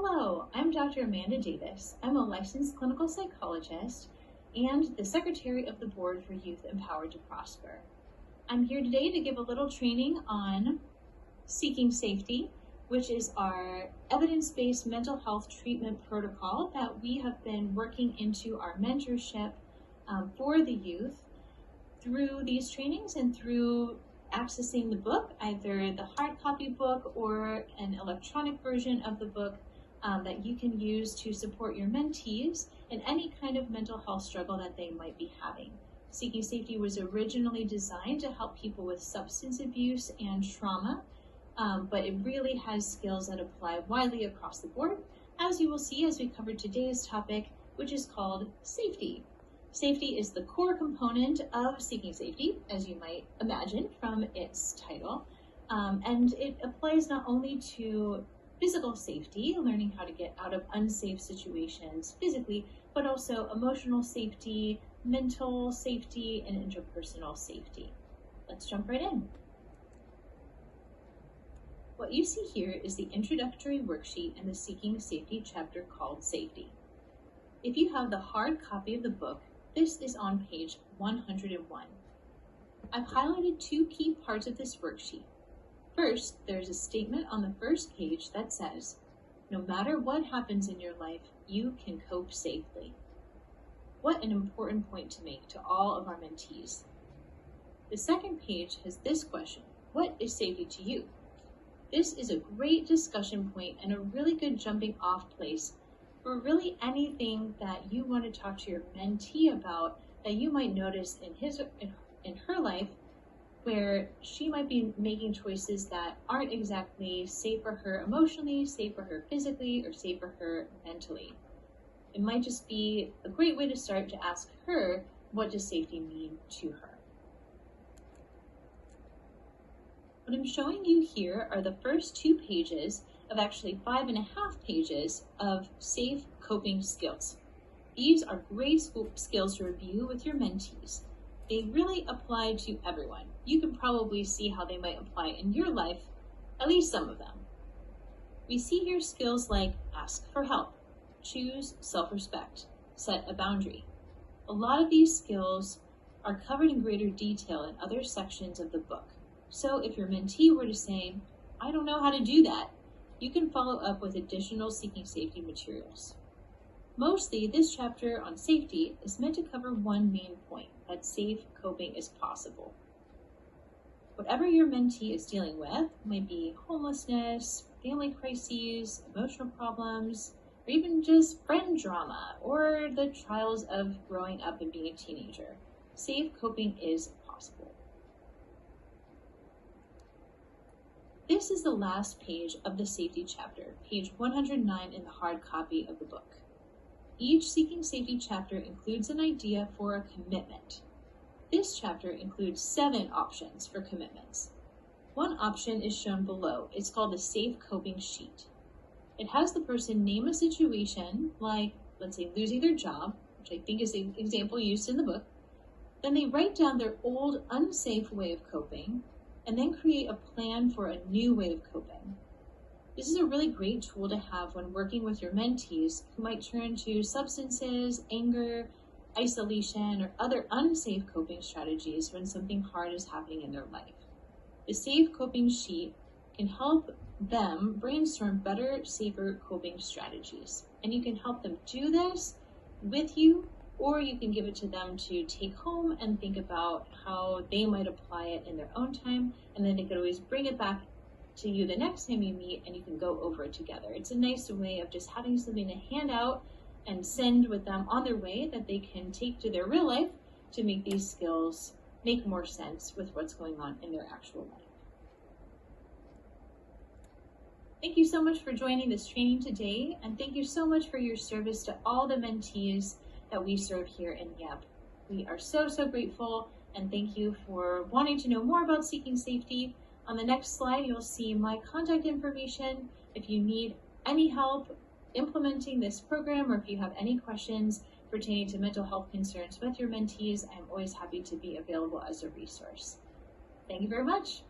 Hello, I'm Dr. Amanda Davis. I'm a licensed clinical psychologist and the Secretary of the Board for Youth Empowered to Prosper. I'm here today to give a little training on Seeking Safety, which is our evidence-based mental health treatment protocol that we have been working into our mentorship for the youth through these trainings and through accessing the book, either the hard copy book or an electronic version of the book that you can use to support your mentees in any kind of mental health struggle that they might be having. Seeking Safety was originally designed to help people with substance abuse and trauma, but it really has skills that apply widely across the board, as you will see as we cover today's topic, which is called safety. Safety is the core component of Seeking Safety, as you might imagine from its title, and it applies not only to physical safety, learning how to get out of unsafe situations physically, but also emotional safety, mental safety, and interpersonal safety. Let's jump right in. What you see here is the introductory worksheet in the Seeking Safety chapter called Safety. If you have the hard copy of the book, this is on page 101. I've highlighted two key parts of this worksheet. First, there's a statement on the first page that says, no matter what happens in your life, you can cope safely. What an important point to make to all of our mentees. The second page has this question: what is safety to you? This is a great discussion point and a really good jumping off place for really anything that you want to talk to your mentee about that you might notice in her life, where she might be making choices that aren't exactly safe for her emotionally, safe for her physically, or safe for her mentally. It might just be a great way to start to ask her, what does safety mean to her? What I'm showing you here are the first 2 pages of actually 5.5 pages of safe coping skills. These are great skills to review with your mentees. They really apply to everyone. You can probably see how they might apply in your life, at least some of them. We see here skills like ask for help, choose self-respect, set a boundary. A lot of these skills are covered in greater detail in other sections of the book. So if your mentee were to say, I don't know how to do that, you can follow up with additional Seeking Safety materials. Mostly, this chapter on safety is meant to cover one main point, that safe coping is possible. Whatever your mentee is dealing with, might be homelessness, family crises, emotional problems, or even just friend drama, or the trials of growing up and being a teenager, safe coping is possible. This is the last page of the safety chapter, page 109 in the hard copy of the book. Each Seeking Safety chapter includes an idea for a commitment. This chapter includes 7 options for commitments. One option is shown below. It's called the Safe Coping Sheet. It has the person name a situation, like, let's say, losing their job, which I think is the example used in the book. Then they write down their old, unsafe way of coping, and then create a plan for a new way of coping. This is a really great tool to have when working with your mentees who might turn to substances, anger, isolation, or other unsafe coping strategies when something hard is happening in their life. The Safe Coping Sheet can help them brainstorm better, safer coping strategies. And you can help them do this with you, or you can give it to them to take home and think about how they might apply it in their own time, and then they could always bring it back to you the next time you meet and you can go over it together. It's a nice way of just having something to hand out and send with them on their way that they can take to their real life to make these skills make more sense with what's going on in their actual life. Thank you so much for joining this training today, and thank you so much for your service to all the mentees that we serve here in YEP. We are so grateful, and thank you for wanting to know more about Seeking Safety. On the next slide, you'll see my contact information. If you need any help implementing this program, or if you have any questions pertaining to mental health concerns with your mentees, I'm always happy to be available as a resource. Thank you very much.